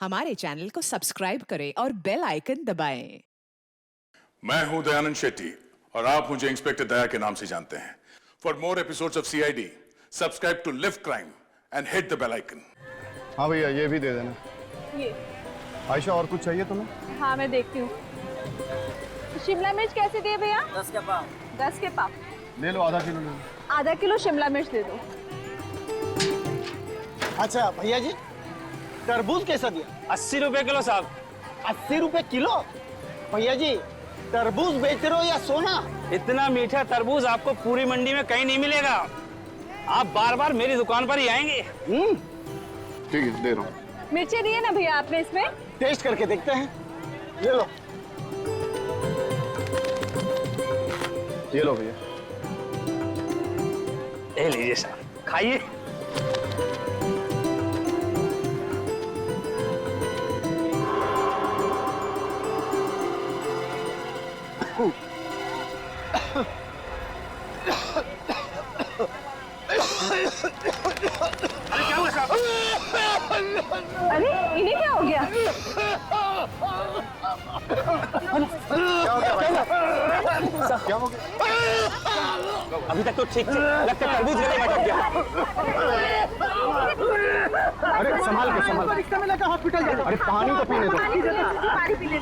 हमारे चैनल को सब्सक्राइब करें और बेल आइकन दबाएं। मैं हूं दयानंद शेट्टी और आप मुझे इंस्पेक्टर दया के नाम से जानते हैं। For more episodes of CID subscribe to live crime and hit the bell icon. हाँ भैया, ये भी दे देना। ये आयशा, और कुछ चाहिए तुम्हें? हाँ, मैं देखती हूँ। शिमला मिर्च कैसे दिए भैया? 10 के पाव। 10 के पाव ले लो, आधा किलो ले लो। आधा किलो शिमला मिर्च दे दो। अच्छा भैया जी, तरबूज कैसा दिया? 80 रुपए किलो साहब। 80 रुपए किलो? भैया जी, तरबूज बेच रहे हो या सोना? इतना मीठा तरबूज आपको पूरी मंडी में कहीं नहीं मिलेगा। आप बार बार मेरी दुकान पर ही आएंगे। ठीक है, दे रहा हूँ। मिर्ची दिए ना भैया आपने इसमें? टेस्ट करके देखते हैं। ले लो। ये लो भैया। ले लीजिए साहब, खाइए। अरे क्या हुआ साहब? अरे इन्हें क्या हो गया? क्या हो गया? अभी तक तो ठीक थे, लगता है तरबूज गले में अटक गया। अरे संभाल के। रिक्शा में लेकर हॉस्पिटल जाओ। अरे पानी तो पीने दो। पानी पी ले।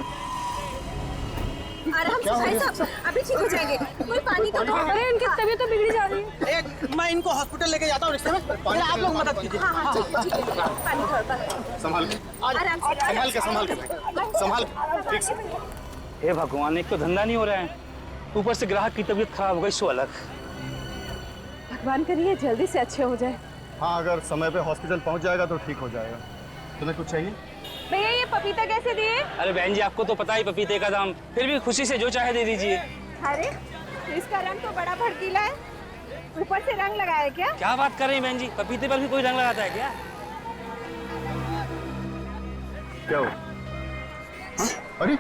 आराम से भाई साहब, अभी ठीक हो जाएंगे। कोई पानी तो दो। अरे इनकी तबीयत तो बिगड़ी जा रही है। एक मैं इनको हॉस्पिटल लेके जाता हूँ रिक्शा में। पहले आप लोग मदद कीजिए। हाँ, ठीक है। पानी थोड़ा संभाल के, आराम से। संभाल के, ठीक से। हे भगवान, एक तो धंधा नहीं हो रहा है, ऊपर से ग्राहक की तबीयत खराब हो गई, सो अलग। भगवान करिए जल्दी से अच्छे हो जाए। हाँ, अगर समय पे हॉस्पिटल पहुंच जाएगा तो ठीक हो जाएगा। तुम्हें कुछ चाहिए? भैया ये पपीता कैसे दिए? अरे बहन जी, आपको तो पता ही पपीते का दाम, फिर भी खुशी से जो चाहे दे दीजिए। अरे इसका रंग तो बड़ा भड़कीला है, ऊपर से रंग लगाया क्या? क्या बात कर रही हैं बहन जी, पपीते पर भी कोई रंग लगाता है क्या? क्या हो? अरे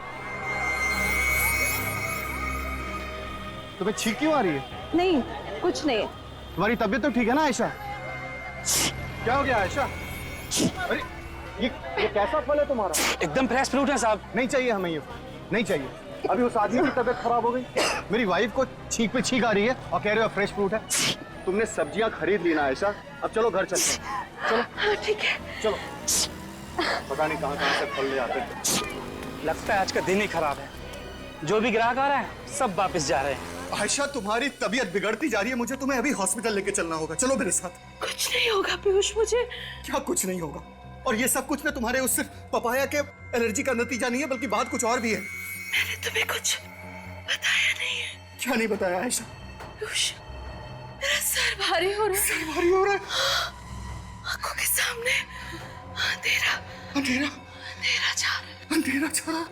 तुम्हें छींक क्यों आ रही है? नहीं, कुछ नहीं। तुम्हारी तबीयत तो ठीक है ना आयशा? क्या हो गया आयशा? अरे ये कैसा फल है तुम्हारा? एकदम फ्रेश फ्रूट है साहब। नहीं चाहिए हमें ये, नहीं चाहिए। अभी उस आदमी की तबीयत खराब हो गई, मेरी वाइफ को छींक पे छींक आ रही है और कह रहे हो फ्रेश फ्रूट है। तुमने सब्जियां खरीद ली ना आयशा, अब चलो घर चलते हैं। चलो ठीक है। चलो। पता नहीं कहाँ से फल ले आते हैं। लगता है आज का दिन ही खराब है, जो भी ग्राहक आ रहा है सब वापस जा रहे हैं। आयशा, तुम्हारी तबीयत बिगड़ती जा रही है, मुझे तुम्हें अभी हॉस्पिटल लेके चलना होगा। चलो मेरे साथ। कुछ नहीं होगा पीयूष, मुझे। क्या कुछ नहीं होगा? और ये सब कुछ ना तुम्हारे उस सिर्फ पपाया के एलर्जी का नतीजा नहीं है, बल्कि बात कुछ और भी है। मैंने तुम्हें कुछ बताया नहीं है। क्या नहीं बताया आयशा? पीयूष, मेरा सर भारी हो रहा है। सर भारी हो रहा है। आंखों के सामने अंधेरा अंधेरा अंधेरा छा रहा है। अंधेरा छा रहा है।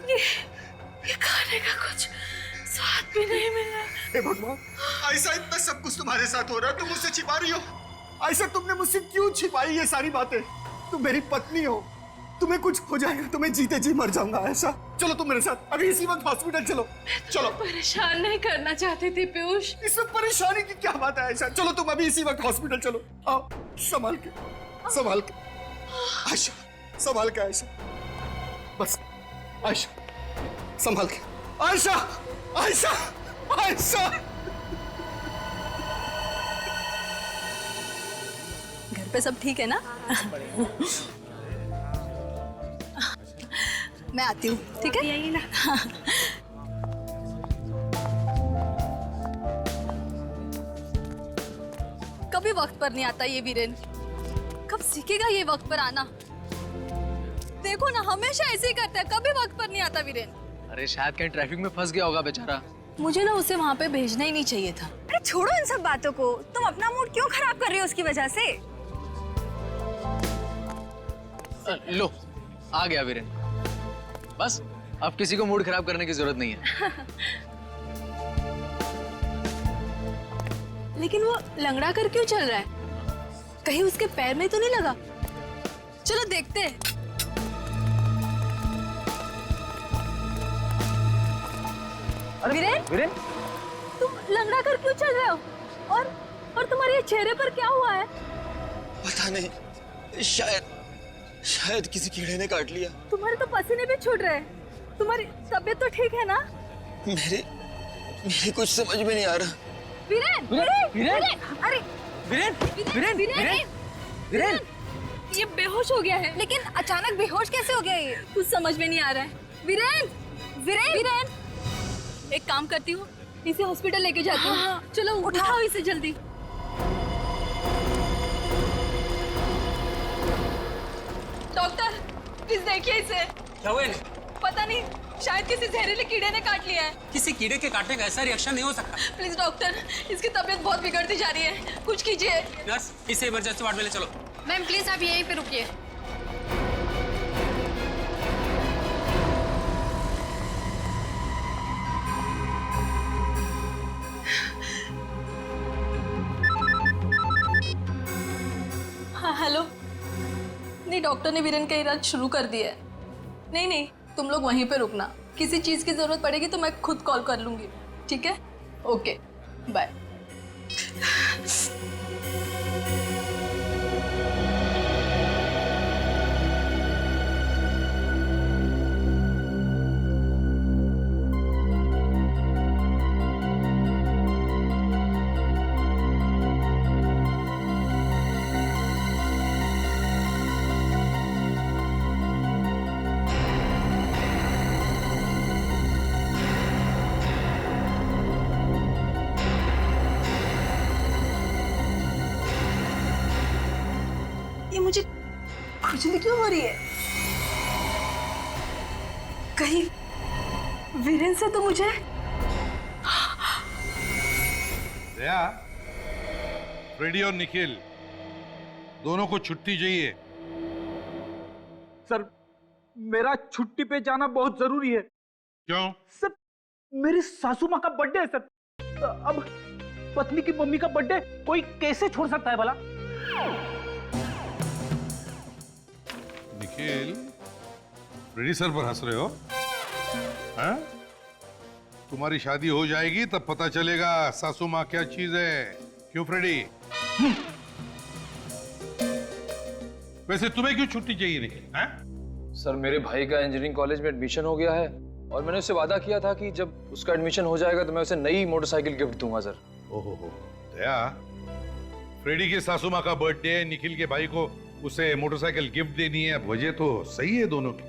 ये खाने का कुछ स्वाद भी नहीं मिल रहा। हे भगवान, आयशा इतना सब कुछ तुम्हारे साथ हो रहा है, तुम मुझसे छिपा रही हो। आयशा, तुमने मुझसे क्यों छिपाई ये सारी बातें? तुम मेरी पत्नी हो, तुम्हें कुछ हो जाएगा तो मैं जीते जी मर जाऊंगा। आयशा चलो तुम मेरे साथ, अभी इसी वक्त हॉस्पिटल चलो। चलो। परेशान नहीं करना चाहती थी पीयूष। इसमें परेशानी की क्या बात है आयशा? चलो तुम अभी इसी वक्त हॉस्पिटल चलो। आओ, संभाल के, संभाल के आयशा, संभाल के आयशा, बस आयशा, संभाल के आयशा, आयशा, आयशा। घर पे सब ठीक है ना? मैं आती हूँ, ठीक है? यही ना। कभी वक्त पर नहीं आता ये वीरेन, कब सीखेगा ये वक्त पर आना? देखो ना, हमेशा ऐसे ही करता है, कभी वक्त पर नहीं आता वीरेन। अरे शायद कहीं ट्रैफिक में फंस गया होगा बेचारा। मुझे ना उसे वहाँ पे भेजना ही नहीं चाहिए था। अरे छोड़ो इन सब बातों को, तुम अपना मूड क्यों खराब कर रही हो उसकी वजह से? लो आ गया वीरेन, बस अब किसी को मूड खराब करने की जरूरत नहीं है। लेकिन वो लंगड़ा कर क्यों चल रहा है? कहीं उसके पैर में तो नहीं लगा? चलो देखते हैं। वीरेन, वीरेन, तुम लंगड़ा कर क्यों चल रहे हो? और तुम्हारे चेहरे पर क्या हुआ है? पता नहीं, शायद किसी कीड़े ने काट लिया। तुम्हारे तो पसीने भी छूट रहे हैं। तुम्हारी तबीयत तो ठीक है ना? मेरी कुछ समझ में नहीं आ रहा। वीरेन, अरे वीरेन, ये बेहोश हो गया है। लेकिन अचानक बेहोश कैसे हो गया ये? कुछ समझ में नहीं आ रहा है। वीरेन, एक काम करती हूँ, इसे हॉस्पिटल लेके जाती हूँ। चलो उठाओ इसे जल्दी। डॉक्टर, प्लीज देखिए इसे। क्या हुआ? पता नहीं, शायद किसी जहरीले कीड़े ने काट लिया है। किसी कीड़े के काटने का ऐसा रिएक्शन नहीं हो सकता। प्लीज डॉक्टर, इसकी तबीयत बहुत बिगड़ती जा रही है, कुछ कीजिए। नर्स, इसे इमरजेंसी वार्ड में ले चलो। मैम प्लीज आप यहीं पे रुकिए। हाँ हेलो। नहीं, डॉक्टर ने वीरेन का इलाज शुरू कर दिया है। नहीं, तुम लोग वहीं पे रुकना। किसी चीज की जरूरत पड़ेगी तो मैं खुद कॉल कर लूंगी, ठीक है? Okay, bye. ये मुझे खुजली क्यों हो रही है? कहीं वीरेन से तो मुझे दया, फ्रेडी और निखिल दोनों को छुट्टी चाहिए। सर, मेरा छुट्टी पे जाना बहुत जरूरी है। क्यों? सर, मेरी सासू माँ का बर्थडे है सर। अब पत्नी की मम्मी का बर्थडे कोई कैसे छोड़ सकता है भला? निखिल, फ्रेडी सर पर हंस रहे हो? हाँ? तुम्हारी शादी हो जाएगी तब पता चलेगा सासू माँ क्या चीज है। क्यों फ्रेडी? वैसे तुम्हें क्यों छुट्टी चाहिए निखिल? हाँ? सर, मेरे भाई का इंजीनियरिंग कॉलेज में एडमिशन हो गया है और मैंने उससे वादा किया था कि जब उसका एडमिशन हो जाएगा तो मैं उसे नई मोटरसाइकिल गिफ्ट दूंगा सर। ओहो, दया, फ्रेडी की सासू माँ का बर्थडे है, निखिल के भाई को उसे मोटरसाइकिल गिफ्ट देनी है। वजह तो सही है दोनों की,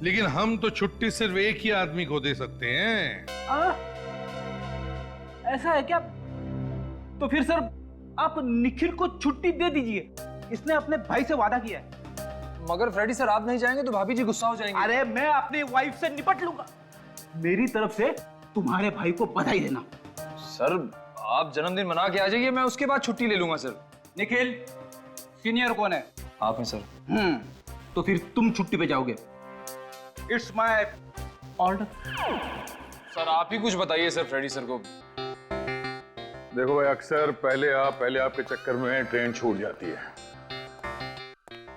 लेकिन हम तो छुट्टी सिर्फ एक ही आदमी को दे सकते हैं। ऐसा है क्या? तो फिर सर आप निखिल को छुट्टी दे दीजिए, इसने अपने भाई से वादा किया है। मगर फ्रेडी सर, आप नहीं जाएंगे तो भाभी जी गुस्सा हो जाएंगे। अरे मैं अपनी वाइफ से निपट लूंगा। मेरी तरफ से तुम्हारे भाई को बधाई देना। सर, आप जन्मदिन मना के आ जाइए, मैं उसके बाद छुट्टी ले लूंगा सर। निखिल, सीनियर कौन है? आप हैं सर। तो फिर तुम छुट्टी पे जाओगे। It's my order. सर, आप ही कुछ बताइए सर फ्रेडी सर को। देखो भाई, अक्सर पहले आपके चक्कर में ट्रेन छूट जाती है।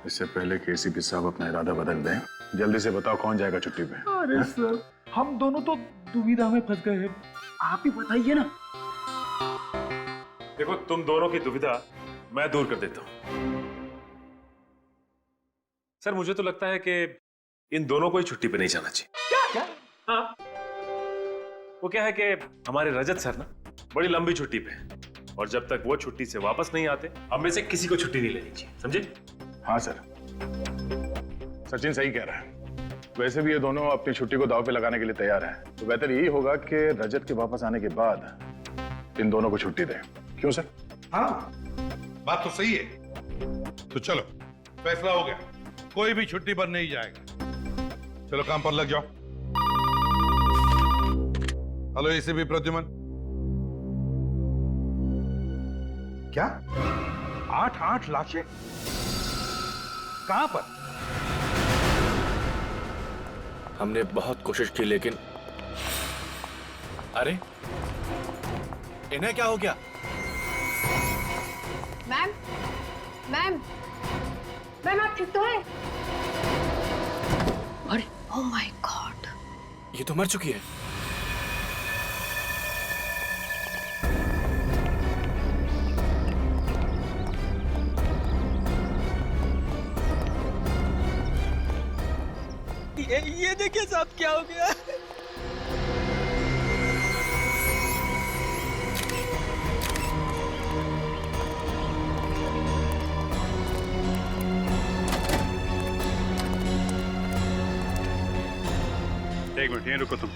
इससे पहले कि एसीपी साहब अपना इरादा बदल दें, जल्दी से बताओ कौन जाएगा छुट्टी पे? अरे सर, हम दोनों तो दुविधा में फंस गए हैं, आप ही बताइए ना। देखो, तुम दोनों की दुविधा मैं दूर कर देता हूं। सर, मुझे तो लगता है कि इन दोनों को ही छुट्टी पे नहीं जाना चाहिए। क्या? हाँ, वो क्या है कि हमारे रजत सर ना बड़ी लंबी छुट्टी पे हैं, और जब तक वो छुट्टी से वापस नहीं आते, हम में से किसी को छुट्टी नहीं लेनी चाहिए, समझे? हाँ सर, सचिन सही कह रहा है। वैसे भी ये दोनों अपनी छुट्टी को दांव पे लगाने के लिए तैयार हैं, तो बेहतर यही होगा कि रजत के वापस आने के बाद इन दोनों को छुट्टी दें। क्यों सर? हाँ, बात तो सही है। तो चलो, फैसला हो गया, कोई भी छुट्टी पर नहीं जाएगा। चलो काम पर लग जाओ। Hello ACP Pradyuman. क्या 8 लाशें कहां पर? हमने बहुत कोशिश की, लेकिन अरे इन्हें क्या हो गया? मैम आप ठीक तो है? अरे ओह माय गॉड, ये तो मर चुकी है। ये देखिए साहब क्या हो गया। एक मिनट यहीं रुको तुम।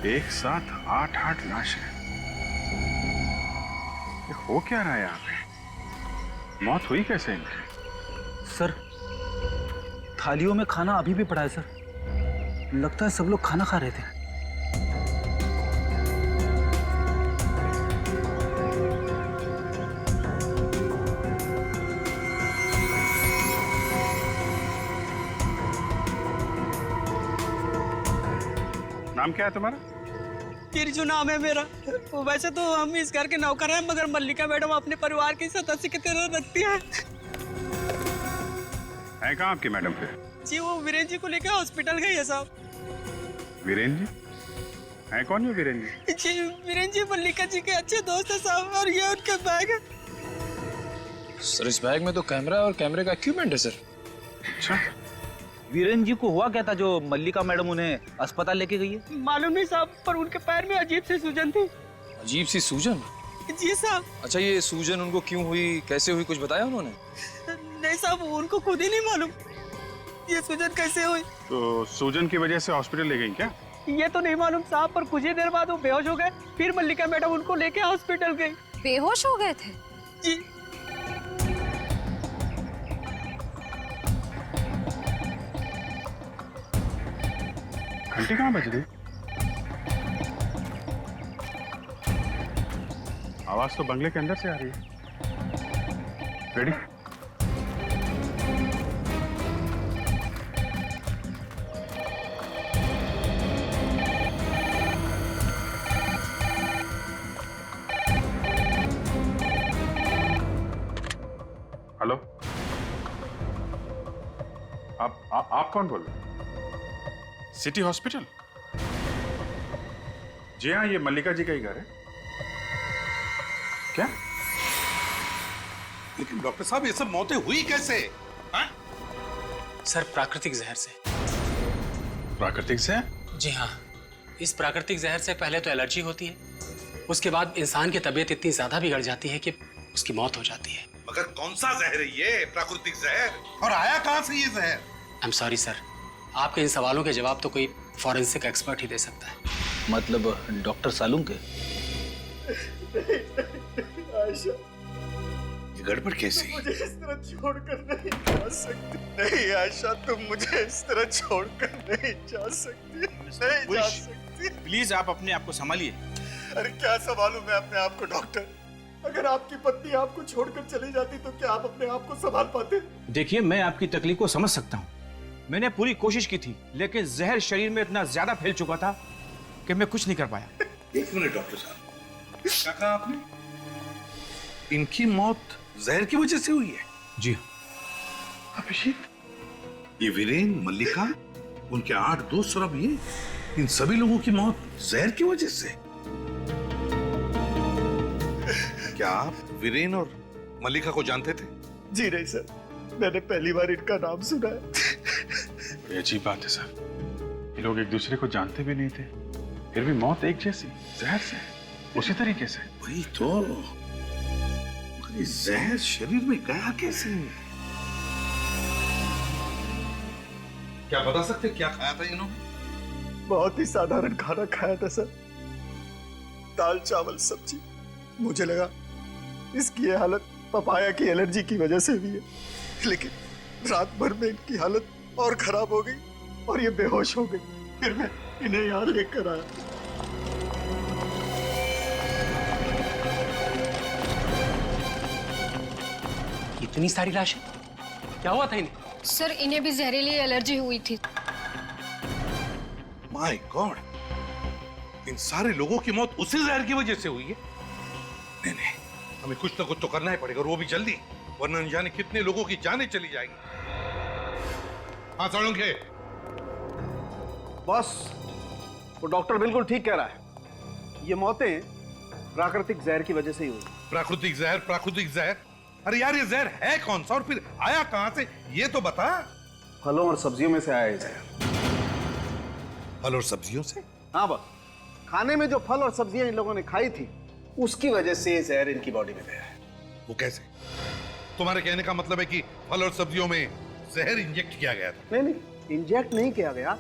एक साथ 8 लाशें। ये हो क्या रहा है यहाँ पे? मौत हुई कैसे इनकी? सर, थालियों में खाना अभी भी पड़ा है सर। लगता है सब लोग खाना खा रहे थे। नाम क्या है तुम्हारा? तिरजू नाम है मेरा। वैसे तो हम इस घर के नौकर हैं, मगर मल्लिका मैडम अपने परिवार की सदस्य की तरह रखती है। कहाँ आपकी मैडम फिर? जी वो वीरेंद्र जी को लेकर हॉस्पिटल गई है साहब। वीरेंद्र जी? है कौन है वीरेंद्र जी? जी वीरेंद्र जी मल्लिका जी के अच्छे दोस्त है साहब, और ये उनका बैग है। सर इस बैग में तो कैमरा और कैमरे का इक्विपमेंट है सर। अच्छा, वीरेंद्र जी को हुआ क्या था जो मल्लिका मैडम उन्हें अस्पताल लेके गई है? मालूम नहीं साहब, पर उनके पैर में अजीब सी सूजन थी। अजीब सी सूजन? जी साहब। अच्छा ये सूजन उनको क्यों हुई, कैसे हुई, कुछ बताया उन्होंने? नहीं साहब, उनको खुद ही नहीं मालूम ये सूजन कैसे हुई। तो सूजन की वजह से हॉस्पिटल ले गई क्या? ये तो नहीं मालूम साहब, पर कुछ ही देर बाद वो बेहोश हो गए। फिर मल्लिका मैडम उनको लेके हॉस्पिटल गई। बेहोश हो गए थे? जी। घंटी कहाँ बज रही? आवाज तो बंगले के अंदर से आ रही है। रेडी? हेलो, आप कौन बोल रहे हैं? City hospital? जी हाँ, ये मल्लिका जी का ही घर है। क्या? लेकिन डॉक्टर साहब ये सब मौतें हुई कैसे? सर प्राकृतिक जहर से। प्राकृतिक से? जी हाँ, इस प्राकृतिक जहर से पहले तो एलर्जी होती है, उसके बाद इंसान की तबीयत इतनी ज्यादा बिगड़ जाती है कि उसकी मौत हो जाती है। मगर कौन सा जहर है ये प्राकृतिक जहर, और आया कहां से ये जहर? आई एम सॉरी सर, आपके इन सवालों के जवाब तो कोई फॉरेंसिक एक्सपर्ट ही दे सकता है। मतलब डॉक्टर सालूम के? आयशा, ये गड़बड़ कैसी? मुझे इस तरह छोड़कर नहीं जा सकती। नहीं आयशा, तुम मुझे इस तरह छोड़कर नहीं जा सकती। नहीं जा सकती। प्लीज आप अपने आप को संभालिए। अरे क्या संभालूं मैं अपने आप को डॉक्टर? अगर आपकी पत्नी आपको छोड़कर चली जाती तो क्या आप अपने आप को संभाल पाते? देखिए, मैं आपकी तकलीफ को समझ सकता हूँ। मैंने पूरी कोशिश की थी, लेकिन जहर शरीर में इतना ज्यादा फैल चुका था कि मैं कुछ नहीं कर पाया। एक मिनट डॉक्टर साहब, क्या कहा आपने? इनकी मौत जहर की वजह से हुई है? जी अभिषेक, ये वीरेन, मल्लिका, उनके 8 दोस्त और अब ये, इन सभी लोगों की मौत जहर की वजह से? क्या आप वीरेन और मल्लिका को जानते थे? जी नहीं सर, मैंने पहली बार इनका नाम सुना है। बड़ी अजीब बात है सर, ये लोग एक दूसरे को जानते भी नहीं थे, फिर भी मौत एक जैसी, जहर से, उसी तरीके से। वही तो, मगर ये जहर शरीर में गया कैसे? क्या बता सकते क्या खाया था इन्होंने? बहुत ही साधारण खाना खाया था सर, दाल चावल सब्जी। मुझे लगा इसकी ये हालत पपाया की एलर्जी की वजह से हुई है, लेकिन रात भर में इनकी हालत और खराब हो गई और ये बेहोश हो गई। फिर मैं इन्हें यहाँ लेकर आया। इतनी सारी लाशें, क्या हुआ था इन्हें? सर इन्हें भी जहरीली एलर्जी हुई थी। माय गॉड, इन सारे लोगों की मौत उसी जहर की वजह से हुई है। नहीं नहीं, हमें कुछ ना कुछ तो करना ही पड़ेगा, और वो भी जल्दी, वरना न जाने कितने लोगों की जानें चली जाएंगी। हाँ साळुंखे। बॉस, वो डॉक्टर बिल्कुल ठीक कह रहा है, ये मौतें प्राकृतिक जहर की वजह से ही हुई। प्राकृतिक जहर, प्राकृतिक जहर? अरे यार, ये जहर है कौन सा और फिर आया कहां से, ये तो बता। फलों और सब्जियों में से आया ये जहर। फल और सब्जियों से? हाँ बॉस, खाने में जो फल और सब्जियां इन लोगों ने खाई थी, उसकी वजह से ये जहर इनकी बॉडी में गया है। वो कैसे? तुम्हारे कहने का मतलब है कि फल और सब्जियों में जहर इंजेक्ट किया गया था? नहीं नहीं, इंजेक्ट नहीं किया गया,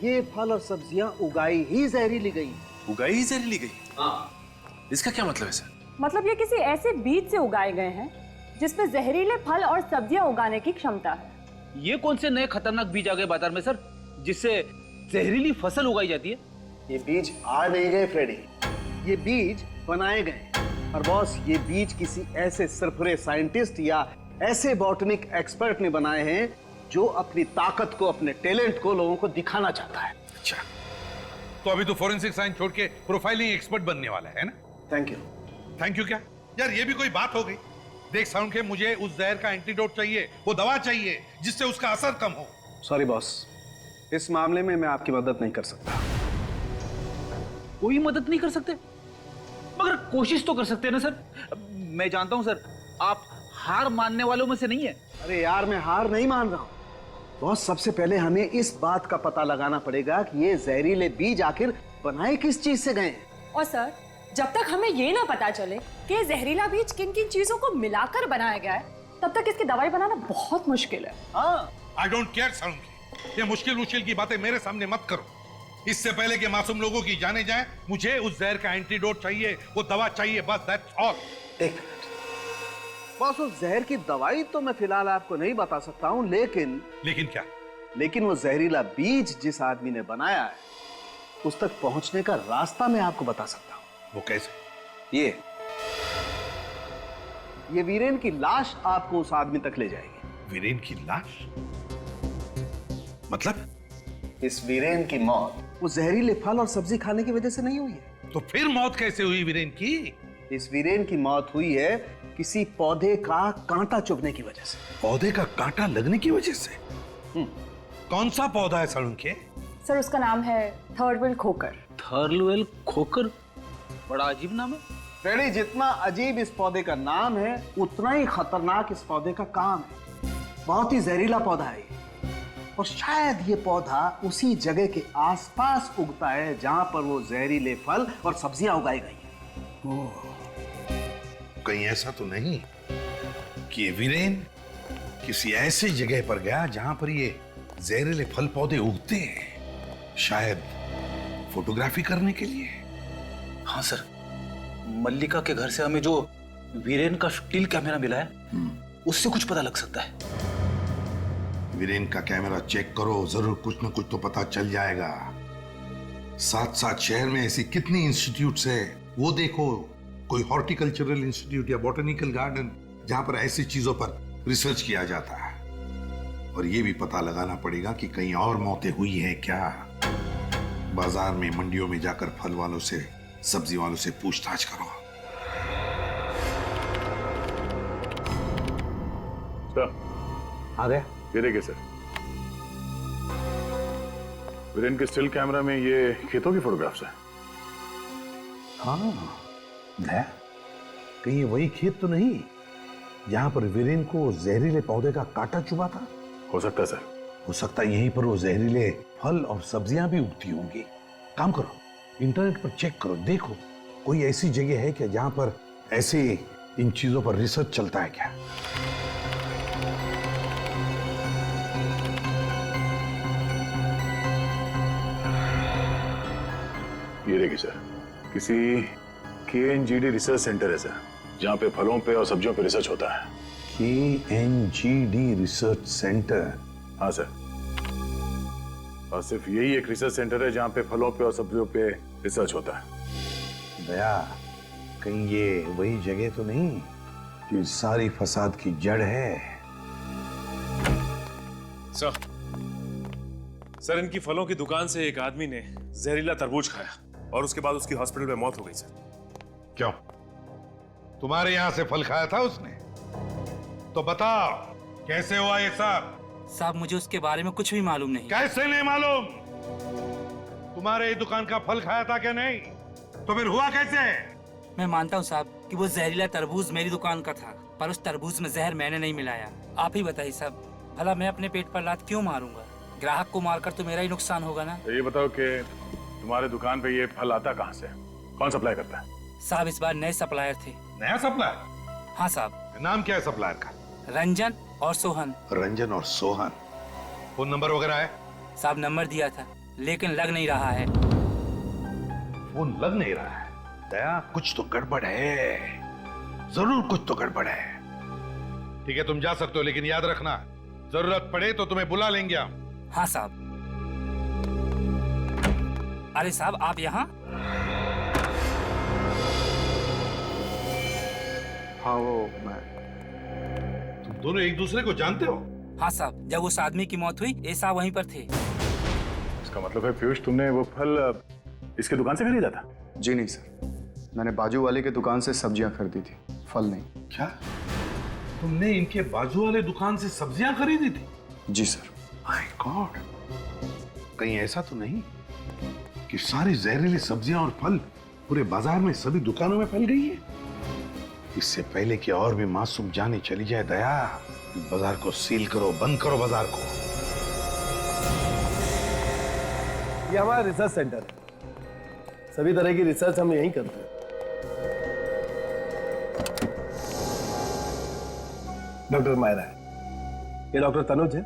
ये फल और सब्जियां उगाई ही जहरीली गई। उगाई ही जहरीली गई? हाँ। इसका क्या मतलब है सर? मतलब ये किसी ऐसे बीज से उगाए गए हैं जिसमें जहरीले फल और सब्जियां उगाने की क्षमता है। ये कौन से नए खतरनाक बीज आ गए बाजार में सर, जिससे जहरीली फसल उगाई जाती है? ये बीज आ नहीं गए फ्रेडी, ये बीज बनाए गए। और बॉस, ये बीज किसी ऐसे सरफरे साइंटिस्ट या ऐसे बॉटनिक एक्सपर्ट ने बनाए हैं जो अपनी ताकत को, अपने टैलेंट को लोगों को दिखाना चाहता है। अच्छा, तो अभी तो फोरेंसिक साइंस छोड़ के प्रोफाइलिंग एक्सपर्ट बनने वाला है ना? Thank you. थैंक यू क्या यार, ये भी कोई बात हो गई? देख साळुंखे, मुझे उस जहर का एंटीडोट चाहिए, वो दवा चाहिए जिससे उसका असर कम हो। सॉरी बॉस, इस मामले में मैं आपकी मदद नहीं कर सकता। कोई मदद नहीं कर सकते? मगर कोशिश तो कर सकते हैं ना सर। मैं जानता हूं सर, आप हार मानने वालों में से नहीं है। अरे यार, मैं हार नहीं मान रहा हूं बॉस। सबसे पहले हमें इस बात का पता लगाना पड़ेगा कि ये जहरीले बीज आखिर बनाए किस चीज से गए हैं। और सर, जब तक हमें ये ना पता चले कि जहरीला बीज किन किन चीजों को मिलाकर बनाया गया है, तब तक इसकी दवाई बनाना बहुत मुश्किल है। आई डोंट केयर साळुंखे, ये मुश्किल की बातें मेरे सामने मत करो। इससे पहले कि मासूम लोगों की जाने जाए, मुझे उस जहर का एंटीडोट चाहिए, वो दवा चाहिए, बस दैट्स ऑल। एक मिनट बॉस, उस जहर की दवाई तो मैं फिलहाल आपको नहीं बता सकता हूं, लेकिन क्या? लेकिन वो जहरीला बीज जिस आदमी ने बनाया है, उस तक पहुंचने का रास्ता मैं आपको बता सकता हूं। वो कैसे? ये वीरेन की लाश आपको उस आदमी तक ले जाएगी। वीरेन की लाश? मतलब? इस वीरेन की मौत वो जहरीले फल और सब्जी खाने की वजह से नहीं हुई है। तो फिर मौत कैसे हुई वीरेन की? इस वीरेन की मौत हुई है किसी पौधे का कांटा चुभने की वजह से। पौधे का कांटा लगने की वजह से? कौन सा पौधा है साळुंखे? सर, उसका नाम है थर्डवेल खोकर। थर्लवेल खोकर? बड़ा अजीब नाम है फ्रेडी। जितना अजीब इस पौधे का नाम है, उतना ही खतरनाक इस पौधे का काम है। बहुत ही जहरीला पौधा है ये, और शायद ये पौधा उसी जगह के आसपास उगता है जहां पर वो जहरीले फल और सब्जियां उगाई गई हैं। कहीं ऐसा तो नहीं कि ये वीरेन किसी ऐसी जगह पर गया जहां पर ये जहरीले फल पौधे उगते हैं, शायद फोटोग्राफी करने के लिए? हाँ सर, मल्लिका के घर से हमें जो वीरेन का स्टिल कैमरा मिला है, उससे कुछ पता लग सकता है। वीरेन का कैमरा चेक करो, जरूर कुछ ना कुछ तो पता चल जाएगा। साथ साथ शहर में ऐसी कितनी इंस्टीट्यूट्स है, वो देखो। कोई हॉर्टिकल्चरल इंस्टीट्यूट या बॉटनिकल गार्डन जहां पर ऐसी चीजों पर रिसर्च किया जाता है। और ये भी पता लगाना पड़ेगा कि कहीं और मौतें हुई हैं क्या। बाजार में, मंडियों में जाकर फल वालों से, सब्जी वालों से पूछताछ करो। आ गया? ये देखिए सर, वीरेन के स्टिल कैमरा में ये खेतों की फोटोग्राफ्स है। हाँ, कहीं ये वही खेत तो नहीं जहां पर वीरेन को जहरीले पौधे का कांटा चुभा था? हो सकता है सर। हो सकता है यहीं पर वो जहरीले फल और सब्जियां भी उगती होंगी। काम करो, इंटरनेट पर चेक करो, देखो कोई ऐसी जगह है क्या जहां पर ऐसे इन चीजों पर रिसर्च चलता है क्या। ये देखिए सर, किसी KNGD रिसर्च सेंटर है सर, जहां पे फलों पे और सब्जियों पे रिसर्च होता है। KNGD research centre? हाँ सर, और सिर्फ यही एक रिसर्च सेंटर है जहां पे फलों पे और सब्जियों पे रिसर्च होता है। दया, कहीं ये वही जगह तो नहीं जो सारी फसाद की जड़ है? सर, इनकी फलों की दुकान से एक आदमी ने जहरीला तरबूज खाया और उसके बाद उसकी हॉस्पिटल में मौत हो गई सर। क्यों? तुम्हारे यहां से फल खाया था उसने? तो बताओ कैसे हुआ ये सब? साहब मुझे उसके बारे में कुछ भी मालूम नहीं। कैसे नहीं मालूम? तुम्हारे दुकान का फल खाया था क्या नहीं? तो फिर हुआ कैसे? मैं मानता हूँ साहब कि वो जहरीला तरबूज मेरी दुकान का था, पर उस तरबूज में जहर मैंने नहीं मिलाया। आप ही बताइए साहब, भला मैं अपने पेट पर लात क्यों मारूंगा? ग्राहक को मारकर तो मेरा ही नुकसान होगा ना। तो ये बताओ कि तुम्हारे दुकान पे ये फल आता कहाँ से? कौन सप्लाई करता है? साहब इस बार नए सप्लायर थे। नया सप्लायर? हाँ साहब। नाम क्या है सप्लायर का? रंजन और सोहन। रंजन और सोहन। फोन नंबर वगैरह है? साहब नंबर दिया था लेकिन लग नहीं रहा है। फोन लग नहीं रहा है? दया, कुछ तो गड़बड़ है, जरूर कुछ तो गड़बड़ है। ठीक है, तुम जा सकते हो, लेकिन याद रखना जरूरत पड़े तो तुम्हें बुला लेंगे हम। हाँ साहब। अरे साहब आप यहाँ? हाँ वो मैं। तुम दोनों एक दूसरे को जानते हो? हाँ साहब, जब उस आदमी की मौत हुई ये साहब वहीं पर थे। इसका मतलब है पीयूष, तुमने वो फल इसके दुकान से खरीदा था? जी नहीं सर, मैंने बाजू वाले की दुकान से सब्जियां खरीदी थी, फल नहीं। क्या तुमने इनके बाजू वाले दुकान से सब्जियां खरीदी थी? जी सर। माय गॉड, कहीं ऐसा तो नहीं कि सारी जहरीली सब्जियां और फल पूरे बाजार में सभी दुकानों में फैल गई है? इससे पहले कि और भी मासूम जाने चली जाए दया, बाजार को सील करो, बंद करो बाजार को। ये हमारा रिसर्च सेंटर है, सभी तरह की रिसर्च हम यहीं करते हैं। डॉक्टर मायरा है, ये डॉक्टर तनुज है,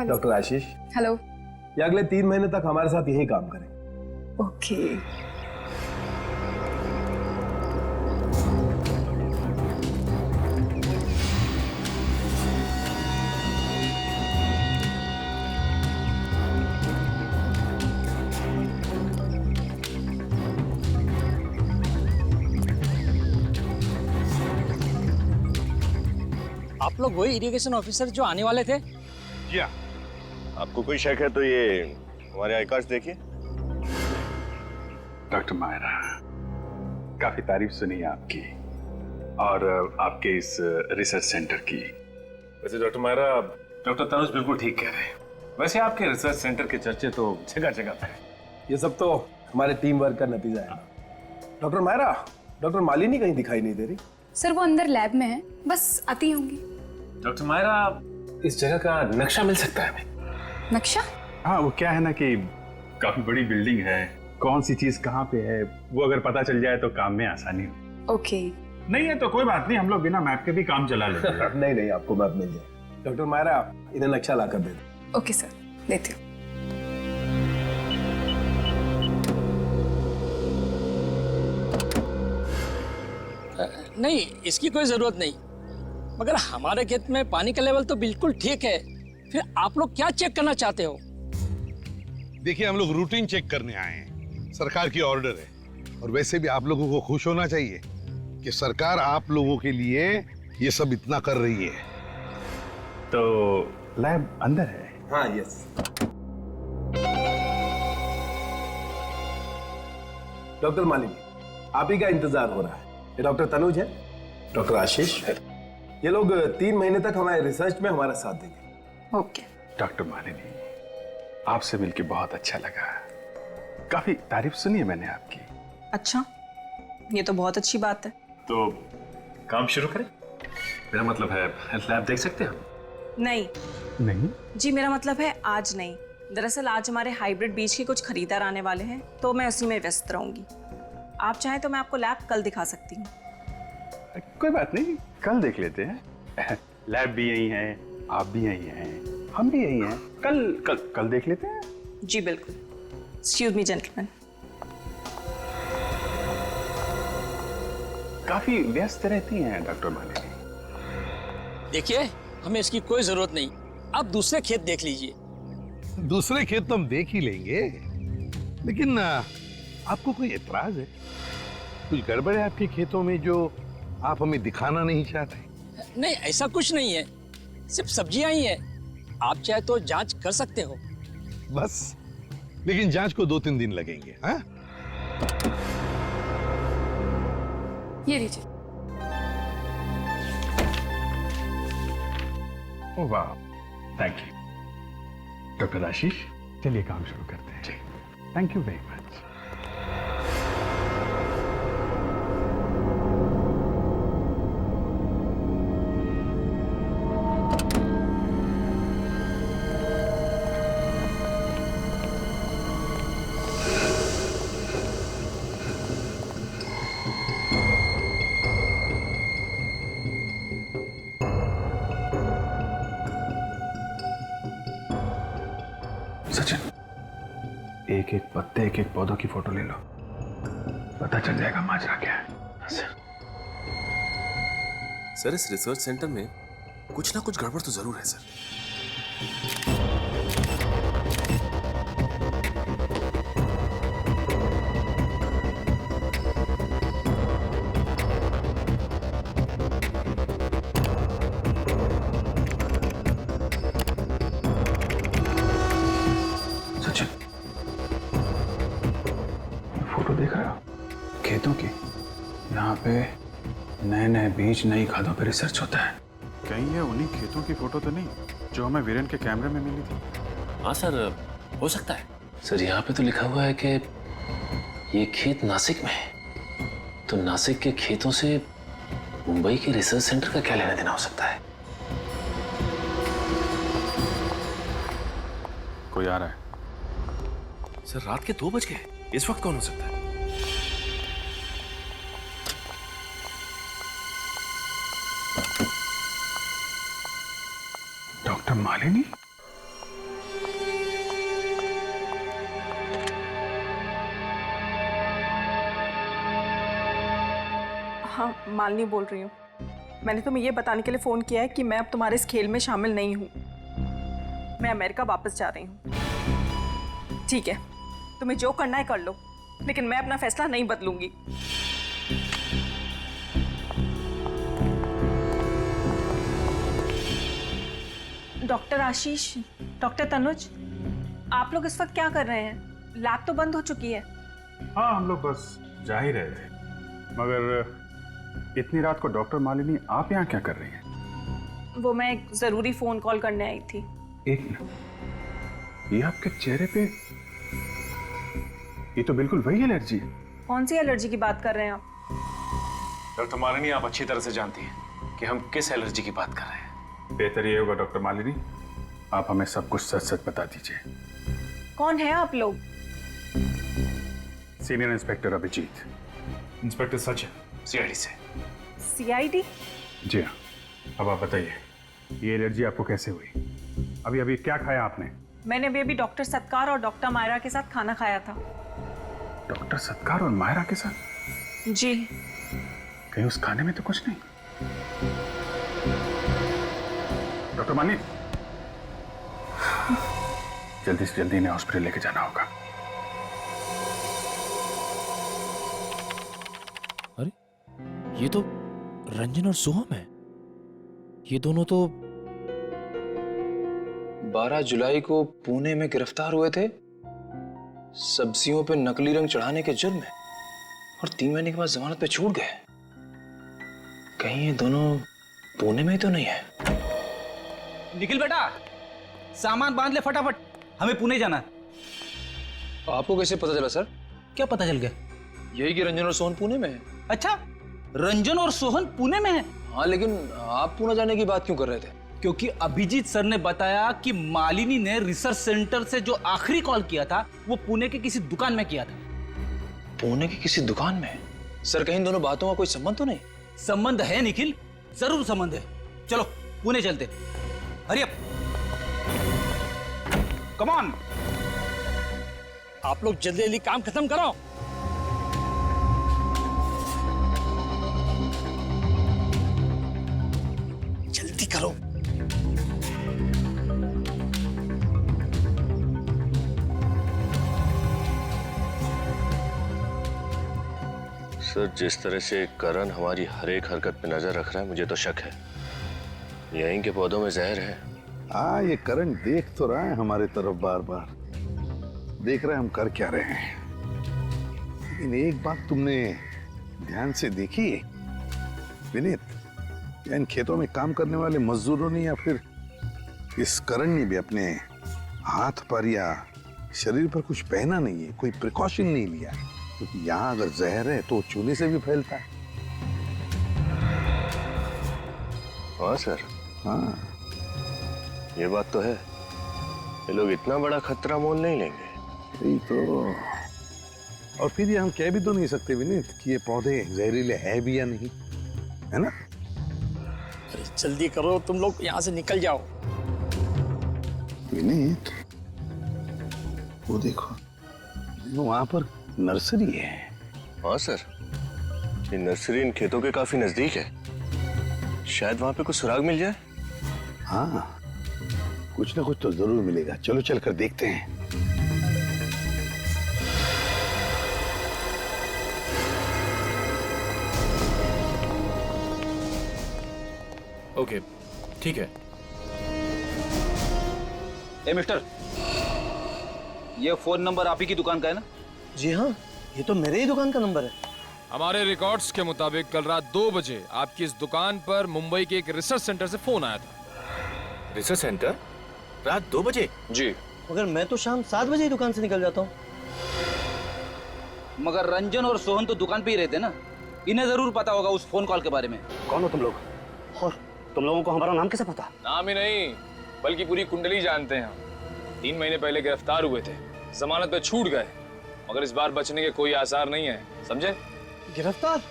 डॉक्टर आशीष। हेलो। ये अगले 3 महीने तक हमारे साथ यहीं काम करेंगे। ओके। आप लोग वही इरिगेशन ऑफिसर जो आने वाले थे? जी हाँ। आपको कोई शक है तो ये हमारे आई कार्ड देखिए। डॉक्टर मायरा, काफी तारीफ सुनी है आपकी और आपके इस रिसर्च सेंटर की। वैसे डॉक्टर मायरा, डॉक्टर तनुज बिल्कुल ठीक कह रहे हैं। वैसे आपके रिसर्च सेंटर के चर्चे तो जगह जगह पे हैं। ये सब तो हमारे टीम वर्क का नतीजा है। डॉक्टर मायरा, डॉक्टर मालिनी कहीं दिखाई नहीं दे रही। सर वो अंदर लैब में है, बस आती होंगी। डॉक्टर मायरा, इस जगह का नक्शा मिल सकता है हमें? नक्शा? हाँ, वो क्या है ना कि काफी बड़ी बिल्डिंग है, कौन सी चीज कहाँ पे है वो अगर पता चल जाए तो काम में आसानी हो। ओके। नहीं है तो कोई बात नहीं, हम लोग बिना मैप के भी काम चला लेंगे। नहीं नहीं, आपको मैप मिल जाए। डॉक्टर मायरा, इन्हें नक्शा लाकर दे दो। ओके सर, देती हूँ। नहीं, इसकी कोई जरूरत नहीं, मगर हमारे खेत में पानी का लेवल तो बिल्कुल ठीक है, फिर आप लोग क्या चेक करना चाहते हो? देखिए, हम लोग रूटीन चेक करने आए हैं, सरकार की ऑर्डर है। और वैसे भी आप लोगों को खुश होना चाहिए कि सरकार आप लोगों के लिए ये सब इतना कर रही है। तो लैब अंदर है? हाँ, यस। डॉक्टर मालिनी, आप ही का इंतजार हो रहा है। ये डॉक्टर तनुज है, डॉक्टर आशीष है। ये लोग 3 महीने तक हमारे रिसर्च में हमारा साथ देंगे। ओके। डॉक्टर मालिनी, आपसे मिलके बहुत अच्छा लगा, काफी तारीफ सुनी है मैंने आपकी। अच्छा, ये तो बहुत अच्छी बात है। तो काम शुरू करें? मेरा मतलब है लैब देख सकते हैं हम? नहीं नहीं जी, मेरा मतलब है आज नहीं। दरअसल आज हमारे हाइब्रिड बीज के कुछ खरीदार आने वाले हैं, तो मैं उसी में व्यस्त रहूंगी। आप चाहें तो मैं आपको लैब कल दिखा सकती हूँ। कोई बात नहीं, कल देख लेते हैं। लैब भी यही है, आप भी यही हैं, हम भी यही हैं। कल देख लेते हैं। जी बिल्कुल। Excuse me gentleman. काफी व्यस्त रहती हैं डॉक्टर मालिनी। देखिए, हमें इसकी कोई जरूरत नहीं, आप दूसरे खेत देख लीजिए। दूसरे खेत तो हम देख ही लेंगे, लेकिन आपको कोई एतराज है? कुछ गड़बड़ है आपके खेतों में जो आप हमें दिखाना नहीं चाहते? नहीं, ऐसा कुछ नहीं है, सिर्फ सब्जियां ही है। आप चाहे तो जांच कर सकते हो। बस, लेकिन जांच को 2-3 दिन लगेंगे। हाँ? ये लीजिए। ओह वाह, थैंक यू डॉक्टर आशीष। चलिए काम शुरू करते हैं। जी, thank you very much. Sachin, एक एक पत्ते, एक एक पौधों की फोटो ले लो, पता चल जाएगा माजरा क्या है। सर, इस रिसर्च सेंटर में कुछ ना कुछ गड़बड़ तो जरूर है सर। सचिन, फोटो देख रहे हो खेतों की? यहाँ पे नए नए बीज, नई खादों पे रिसर्च होता है। कहीं ये उन्हीं खेतों की फोटो तो नहीं जो हमें वीरेन के कैमरे में मिली थी? हाँ सर, हो सकता है। सर, यहाँ पे तो लिखा हुआ है कि ये खेत नासिक में है, तो नासिक के खेतों से मुंबई के रिसर्च सेंटर का क्या लेना देना हो सकता है? कोई आ रहा है। सर, रात के 2 बज गए, इस वक्त कौन हो सकता है? डॉक्टर मालिनी? हाँ, मालिनी बोल रही हूँ। मैंने तुम्हें ये बताने के लिए फ़ोन किया है कि मैं अब तुम्हारे इस खेल में शामिल नहीं हूँ। मैं अमेरिका वापस जा रही हूँ। ठीक है, तुम्हें जो करना है कर लो, लेकिन मैं अपना फैसला नहीं बदलूंगी। डॉक्टर आशीष, डॉक्टर तनुज, आप लोग इस वक्त क्या कर रहे हैं? लैब तो बंद हो चुकी है। हाँ, हम लोग बस जा ही रहे थे, मगर इतनी रात को डॉक्टर मालिनी आप यहाँ क्या कर रही हैं? वो मैं एक जरूरी फोन कॉल करने आई थी। एक मिनट, ये आपके चेहरे पे, ये तो बिल्कुल वही एलर्जी है। कौन सी एलर्जी की बात कर रहे हैं आप? डॉक्टर मालिनी, आप अच्छी तरह से जानती हैं कि हम किस एलर्जी की बात कर रहे हैं। बेहतर ये होगा डॉक्टर मालिनी, आप हमें सब कुछ सच सच बता दीजिए। कौन है आप लोग? Senior inspector Abhijeet. Inspector Sachin, CID से। सीआईडी? जी हाँ। अब आप बताइए, ये एलर्जी आपको कैसे हुई? अभी अभी क्या खाया आपने? मैंने अभी डॉक्टर सत्कार और डॉक्टर मायरा के साथ खाना खाया था। डॉक्टर सत्कार और मायरा के साथ? जी। कहीं उस खाने में तो कुछ नहीं? डॉक्टर मालिनी, जल्दी से जल्दी इन्हें हॉस्पिटल लेके जाना होगा। अरे, ये तो रंजन और सोहम है। ये दोनों तो 12 जुलाई को पुणे में गिरफ्तार हुए थे सब्जियों पे नकली रंग चढ़ाने के जुर्म में, और 3 महीने के बाद जमानत पे छूट गए। कहीं ये दोनों पुणे में ही तो नहीं है? निखिल बेटा, सामान बांध ले फटाफट, हमें पुणे जाना है। आपको कैसे पता चला सर? क्या पता चल गया? यही कि रंजन और सोहन पुणे में है। अच्छा, रंजन और सोहन पुणे में है? हाँ, लेकिन आप पुणे जाने की बात क्यों कर रहे थे? क्योंकि अभिजीत सर ने बताया कि मालिनी ने रिसर्च सेंटर से जो आखिरी कॉल किया था वो पुणे के किसी दुकान में किया था। पुणे की किसी दुकान में? सर, कहीं दोनों बातों का कोई संबंध तो नहीं? संबंध है निखिल, जरूर संबंध है। चलो पुणे चलते, हरी अप, कम ऑन। आप लोग जल्दी जल्दी काम खत्म करो। जल्दी करो। सर, जिस तरह से करण हमारी हर एक हरकत पे नजर रख रहा है, मुझे तो शक है यहीं के पौधों में जहर है। हाँ, ये करण देख तो रहा है हमारी तरफ, बार बार देख रहे हैं हम कर क्या रहे हैं। लेकिन एक बात तुमने ध्यान से देखी है विनीत, क्या इन खेतों में काम करने वाले मजदूरों ने या फिर इस करण ने भी अपने हाथ पर या शरीर पर कुछ पहना नहीं है, कोई प्रिकॉशन नहीं लिया? क्योंकि यहाँ अगर जहर है तो चूने से भी फैलता है। हाँ सर, हाँ ये बात तो है। ये लोग इतना बड़ा खतरा मोल नहीं लेंगे। यही तो। और फिर ये हम कह भी तो नहीं सकते विनीत कि ये पौधे जहरीले है भी या नहीं, है ना? अरे जल्दी करो, तुम लोग यहाँ से निकल जाओ। विनीत, वो देखो, वहां पर नर्सरी है। हाँ सर, ये नर्सरी इन खेतों के काफी नजदीक है। शायद वहां पे कुछ सुराग मिल जाए। हाँ, कुछ ना कुछ तो जरूर मिलेगा। चलो चलकर देखते हैं। ओके, ठीक है। ए मिस्टर, ये फोन नंबर आप ही की दुकान का है ना? जी हाँ, ये तो मेरे ही दुकान का नंबर है। हमारे रिकॉर्ड्स के मुताबिक कल रात 2 बजे आपकी इस दुकान पर मुंबई के एक रिसर्च सेंटर से फोन आया था। Research centre? रात 2 बजे? जी। मगर मैं तो शाम 7 बजे ही दुकान से निकल जाता हूँ। मगर रंजन और सोहन तो दुकान पे ही रहते ना, इन्हें जरूर पता होगा उस फोन कॉल के बारे में। कौन हो तुम लोग? और तुम लोगों को हमारा नाम कैसे पता? नाम ही नहीं बल्कि पूरी कुंडली जानते हैं हम। 3 महीने पहले गिरफ्तार हुए थे, जमानत पे छूट गए, मगर इस बार बचने के कोई आसार नहीं है, समझे? गिरफ्तार?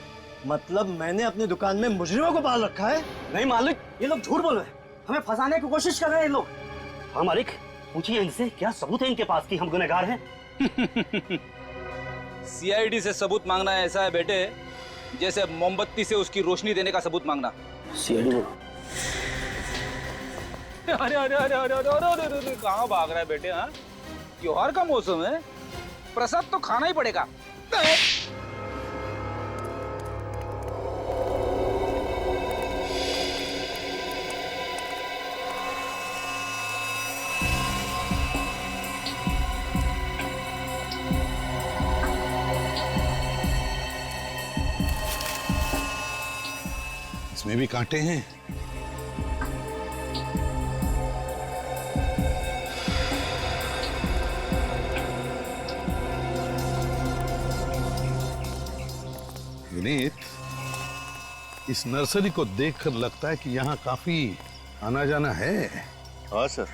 मतलब मैंने अपनी दुकान में मुजरिमों को पाल रखा है? नहीं मालिक, ये लोग झूठ बोल रहे हैं, हमें फंसाने की कोशिश कर रहे हैं ये लोग। हाँ मालिक, पूछिए इनसे क्या सबूत है इनके पास कि हम गुनहगार हैं। सीआईडी से सबूत मांगना ऐसा है बेटे जैसे मोमबत्ती से उसकी रोशनी देने का सबूत मांगना। सीआईडी? अरे अरे अरे अरे अरे अरे अरे अरे कहाँ भाग रहा है बेटे? हाँ, त्योहार का मौसम है, प्रसाद तो खाना ही पड़ेगा। इसमें भी कांटे हैं। विनीत, इस नर्सरी को देखकर लगता है कि यहाँ काफी आना जाना है। हाँ सर,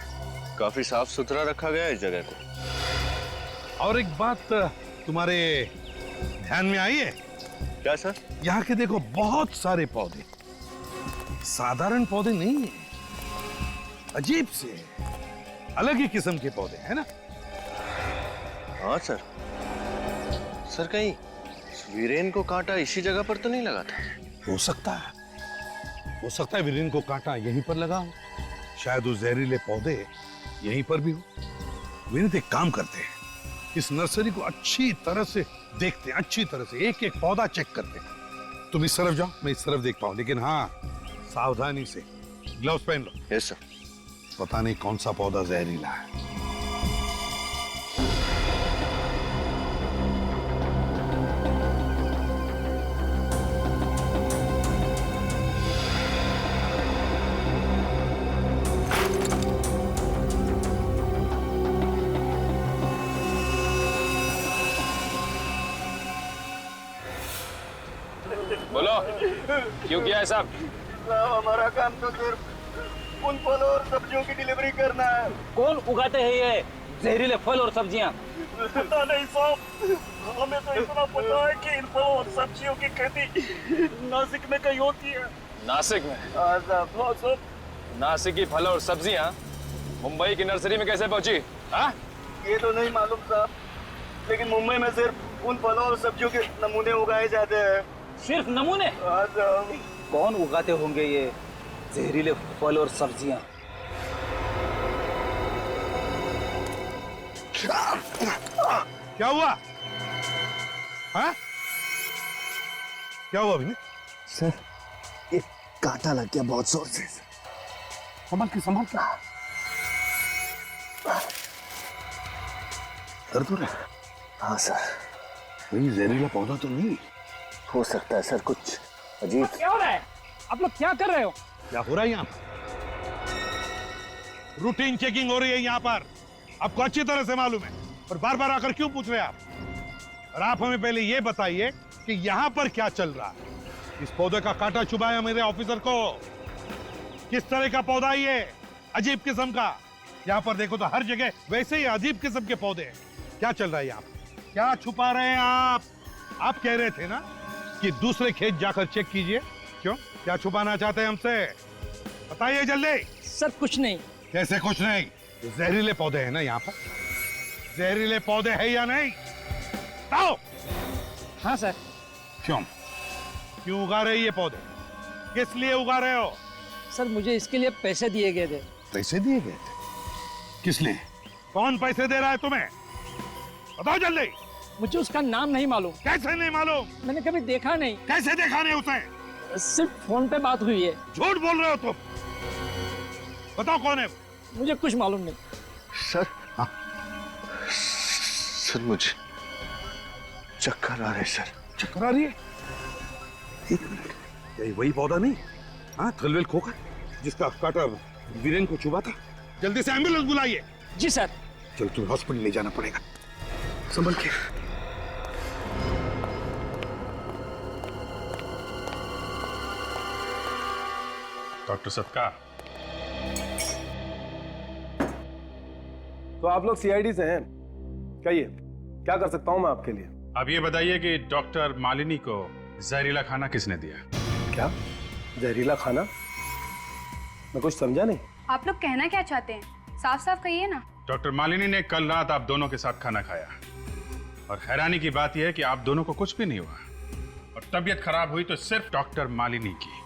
काफी साफ सुथरा रखा गया है इस जगह को। और एक बात तुम्हारे ध्यान में आई है? क्या सर? यहाँ के देखो बहुत सारे पौधे, साधारण पौधे नहीं है, अजीब से अलग ही किस्म के पौधे हैं ना? हाँ सर। सर कहीं वीरेन को कांटा इसी जगह पर तो नहीं लगा था? हो सकता है वीरेन को कांटा यहीं पर लगा हो, शायद वो जहरीले पौधे यहीं पर भी हो। वीरेन एक काम करते हैं, इस नर्सरी को अच्छी तरह से देखते हैं, अच्छी तरह से एक एक पौधा चेक करते हैं। तुम इस तरफ जाओ, मैं इस तरफ देखता हूं, लेकिन हाँ सावधानी से, ग्लव्स पहन लो। Yes sir. पता नहीं कौन सा पौधा जहरीला है। बोलो, क्यों किया है सब? हमारा काम तो सिर्फ उन फलों और सब्जियों की डिलीवरी करना है। कौन उगाते हैं ये जहरीले फल और सब्जियां? पता नहीं साहब, हमें तो इतना पता है कि इन फलों और सब्जियों की खेती नासिक में कहीं होती है। नासिक में? हाँ साहब। नासिक की फल और सब्जियां मुंबई की नर्सरी में कैसे पहुंची? हाँ? ये तो नहीं मालूम साहब, लेकिन मुंबई में सिर्फ उन फलों और सब्जियों के नमूने उगाए जाते हैं। सिर्फ नमूने? हाँ साहब। कौन उगाते होंगे ये जहरीले फल और सब्जियां? क्या हुआ? हाँ? क्या हुआ अभी? सर, ये कांटा लग गया बहुत जोर से। संभाल के दर्द हो रहा है? हाँ सर, कोई जहरीला पौधा तो नहीं हो सकता है सर, कुछ अजीब। क्या हो रहा है? आप लोग क्या कर रहे हो? क्या हो रहा है यहाँ पर? रूटीन चेकिंग हो रही है यहाँ पर, आपको अच्छी तरह से मालूम है, और बार बार आकर क्यों पूछ रहे हैं आप? और आप हमें पहले ये बताइए कि यहाँ पर क्या चल रहा है। इस पौधे का कांटा चुभाया मेरे ऑफिसर को। किस तरह का पौधा ये? अजीब किस्म का। यहाँ पर देखो तो हर जगह वैसे ही अजीब किस्म के पौधे हैं। क्या चल रहा है यहाँ पर? क्या छुपा रहे हैं आप? आप कह रहे थे ना कि दूसरे खेत जाकर चेक कीजिए। क्यों, क्या छुपाना चाहते हैं हमसे? बताइए जल्दी। सर कुछ नहीं। कैसे कुछ नहीं? जहरीले पौधे हैं ना यहाँ पर? जहरीले पौधे हैं या नहीं? बताओ। हाँ सर। क्यों क्यों उगा रहे ये पौधे? किस लिए उगा रहे हो? सर मुझे इसके लिए पैसे दिए गए थे। पैसे दिए गए थे? किस लिए? कौन पैसे दे रहा है तुम्हें? बताओ जल्दी। मुझे उसका नाम नहीं मालूम। कैसे नहीं मालूम? मैंने कभी देखा नहीं। कैसे देखा नहीं उसे? सिर्फ फोन पे बात हुई है। झूठ बोल रहे हो तुम। बताओ कौन है? मुझे कुछ मालूम नहीं। सर, हाँ सर, मुझे चक्कर आ रहे सर। चक्कर आ रही है? एक मिनट, यही वही पौधा नहीं? हाँ, थलवेल खोखर जिसका कांटा वीरेन को चुभा था। जल्दी से एम्बुलेंस बुलाइए। जी सर। चल तुम्हें हॉस्पिटल ले जाना पड़ेगा, संभल के। डॉक्टर सत्कार, तो आप लोग सीआईडी से हैं? कहिए, क्या कर सकता हूं मैं आपके लिए? आप ये बताइए कि डॉक्टर मालिनी को जहरीला खाना किसने दिया? क्या जहरीला खाना? मैं कुछ समझा नहीं। आप लोग कहना क्या चाहते हैं? साफ साफ कहिए ना। डॉक्टर मालिनी ने कल रात आप दोनों के साथ खाना खाया, और हैरानी की बात यह है कि आप दोनों को कुछ भी नहीं हुआ, और तबीयत खराब हुई तो सिर्फ डॉक्टर मालिनी की।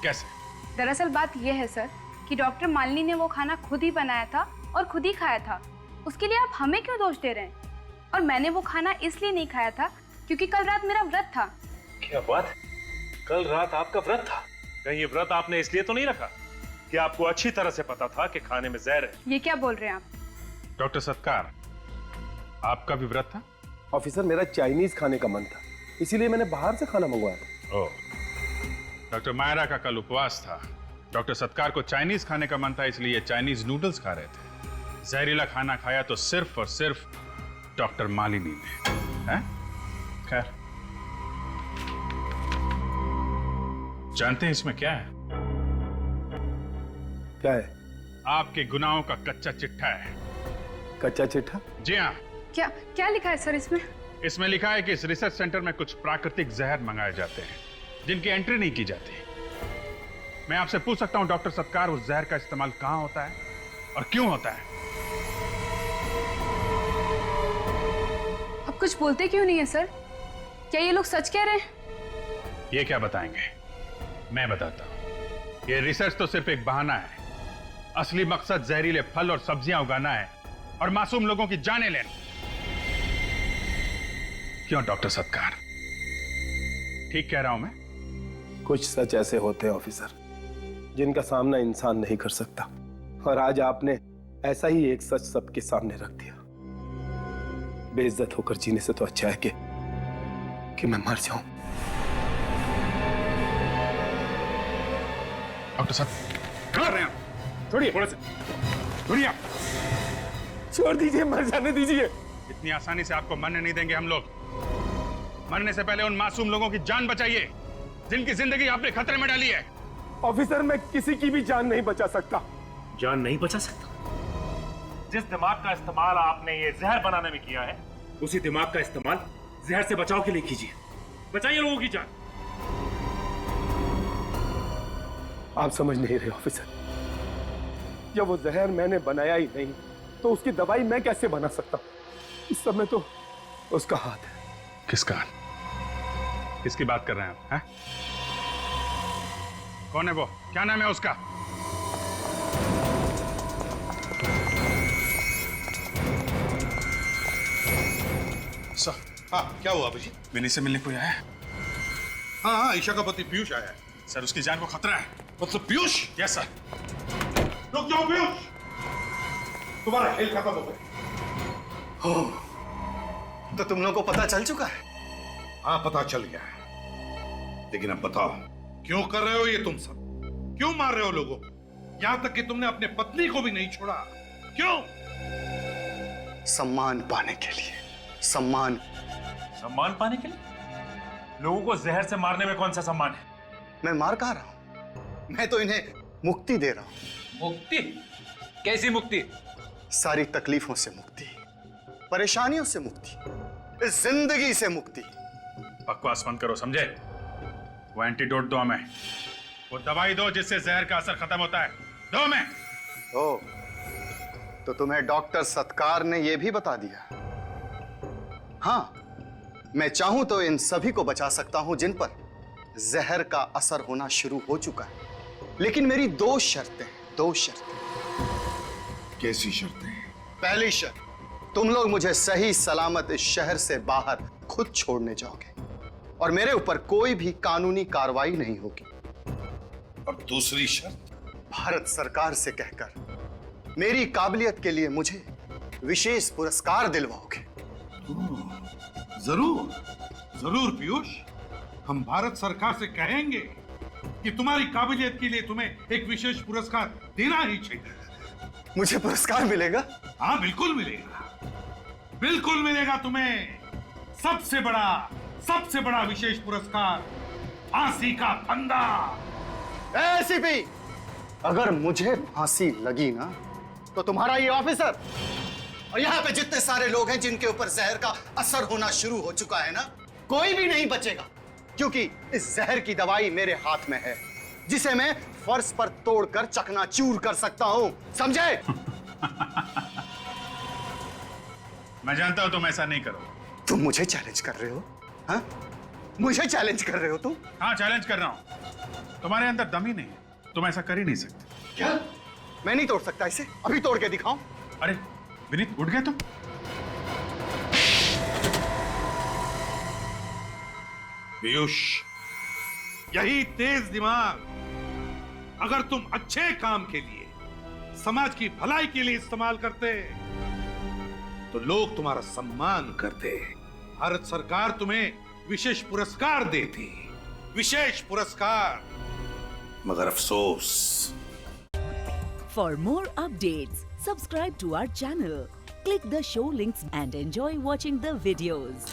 कैसे? दरअसल बात यह है सर कि डॉक्टर मालिनी ने वो खाना खुद ही बनाया था और खुद ही खाया था। उसके लिए आप हमें क्यों दोष दे रहे हैं? और मैंने वो खाना इसलिए नहीं खाया था क्योंकि कल रात मेरा व्रत था। क्या बात? कल रात आपका व्रत था? कहीं ये व्रत आपने इसलिए तो नहीं रखा कि आपको अच्छी तरह से पता था कि खाने में जहर है? ये क्या बोल रहे हैं आप? डॉक्टर सत्कार, आपका भी व्रत था? ऑफिसर, मेरा चाइनीज खाने का मन था, इसीलिए मैंने बाहर से खाना मंगवाया था। ओह, डॉक्टर मायरा का कल उपवास था। डॉक्टर सत्कार को चाइनीज खाने का मन था, इसलिए चाइनीज नूडल्स खा रहे थे। जहरीला खाना खाया तो सिर्फ और सिर्फ डॉक्टर मालिनी ने। हैं? खैर, जानते हैं इसमें क्या है? क्या है? आपके गुनाहों का कच्चा चिट्ठा है। कच्चा चिट्ठा? जी हाँ। क्या क्या लिखा है सर इसमें? इसमें लिखा है कि इस रिसर्च सेंटर में कुछ प्राकृतिक जहर मंगाए जाते हैं जिनकी एंट्री नहीं की जाती। मैं आपसे पूछ सकता हूं डॉक्टर सत्कार, उस जहर का इस्तेमाल कहां होता है और क्यों होता है? आप कुछ बोलते क्यों नहीं है सर? क्या ये लोग सच कह रहे हैं? ये क्या बताएंगे? मैं बताता हूं। ये रिसर्च तो सिर्फ एक बहाना है। असली मकसद जहरीले फल और सब्जियां उगाना है और मासूम लोगों की जानें लेना। क्यों डॉक्टर सत्कार, ठीक कह रहा हूं मैं? कुछ सच ऐसे होते हैं ऑफिसर जिनका सामना इंसान नहीं कर सकता, और आज आपने ऐसा ही एक सच सबके सामने रख दिया। बेइज्जत होकर जीने से तो अच्छा है कि मैं मर जाऊं। डॉक्टर साहब कर रहे हैं? छोड़िए, थोड़ा सा छोड़िए। छोड़ दीजिए, मर जाने दीजिए। इतनी आसानी से आपको मरने नहीं देंगे हम लोग। मरने से पहले उन मासूम लोगों की जान बचाइए जिनकी जिंदगी आपने खतरे में डाली है। ऑफिसर, मैं किसी की भी जान नहीं बचा सकता। जान नहीं बचा सकता? जिस दिमाग का इस्तेमाल आपने ये जहर बनाने में किया है, उसी दिमाग का इस्तेमाल जहर से बचाव के लिए कीजिए। बचाइए लोगों की जान। आप समझ नहीं रहे ऑफिसर, जब वो जहर मैंने बनाया ही नहीं तो उसकी दवाई मैं कैसे बना सकता? इस समय तो उसका हाथ है। किसका? किसकी बात कर रहे हैं आप? हैं? कौन है वो? क्या नाम है उसका? सर, हाँ, क्या हुआ अभिजीत? विनी से मिलने कोई आया है? हाँ, ईशा का पति पीयूष आया है। सर, उसकी जान को खतरा है। मतलब पीयूष? Yes sir. रुक जाओ पीयूष, तुम्हारा खेल खत्म हो गया। तो तुम लोगों को पता चल चुका है? हाँ, पता चल गया है। लेकिन अब बताओ, क्यों कर रहे हो ये तुम सब? क्यों मार रहे हो लोगों को? यहां तक कि तुमने अपने पत्नी को भी नहीं छोड़ा। क्यों? सम्मान पाने के लिए। सम्मान पाने के लिए? लोगों को जहर से मारने में कौन सा सम्मान है? मैं मार कहा रहा हूं, मैं तो इन्हें मुक्ति दे रहा हूं। मुक्ति? कैसी मुक्ति? सारी तकलीफों से मुक्ति, परेशानियों से मुक्ति, इस जिंदगी से मुक्ति। बकवास बंद करो, समझे? वो एंटीडोट दो हमें, वो दवाई दो जिससे जहर का असर खत्म होता है। दो हमें। ओ, तो तुम्हें डॉक्टर सत्कार ने यह भी बता दिया। हाँ, मैं चाहूं तो इन सभी को बचा सकता हूं जिन पर जहर का असर होना शुरू हो चुका है, लेकिन मेरी दो शर्तें हैं। दो शर्तें। कैसी शर्तें? पहली शर्त, तुम लोग मुझे सही सलामत इस शहर से बाहर खुद छोड़ने जाओगे और मेरे ऊपर कोई भी कानूनी कार्रवाई नहीं होगी। और दूसरी शर्त? भारत सरकार से कहकर मेरी काबिलियत के लिए मुझे विशेष पुरस्कार दिलवाओगे। जरूर, जरूर पीयूष, हम भारत सरकार से कहेंगे कि तुम्हारी काबिलियत के लिए तुम्हें एक विशेष पुरस्कार देना ही चाहिए। मुझे पुरस्कार मिलेगा? हाँ, बिल्कुल मिलेगा, बिल्कुल मिलेगा तुम्हें। सबसे बड़ा विशेष पुरस्कार, फांसी का फंदा। एसीपी, अगर मुझे फांसी लगी ना, तो तुम्हारा ये ऑफिसर और यहाँ पे जितने सारे लोग हैं जिनके ऊपर जहर का असर होना शुरू हो चुका है ना, कोई भी नहीं बचेगा, क्योंकि इस जहर की दवाई मेरे हाथ में है, जिसे मैं फर्श पर तोड़कर चकनाचूर कर सकता हूं। समझे? मैं जानता हूं तुम ऐसा नहीं करो। तुम मुझे चैलेंज कर रहे हो? हाँ? मुझे चैलेंज कर रहे हो तुम? हाँ, चैलेंज कर रहा हूं। तुम्हारे अंदर दम ही नहीं है, तुम ऐसा कर ही नहीं सकते। क्या? मैं नहीं तोड़ सकता इसे? अभी तोड़ के दिखाऊं? अरे विनीत, उठ गए तुम? पीयूष, यही तेज दिमाग अगर तुम अच्छे काम के लिए, समाज की भलाई के लिए इस्तेमाल करते तो लोग तुम्हारा सम्मान करते, भारत सरकार तुम्हें विशेष पुरस्कार देती, विशेष पुरस्कार। मगर अफसोस। For more updates, subscribe to our channel, click the show links and enjoy watching the videos.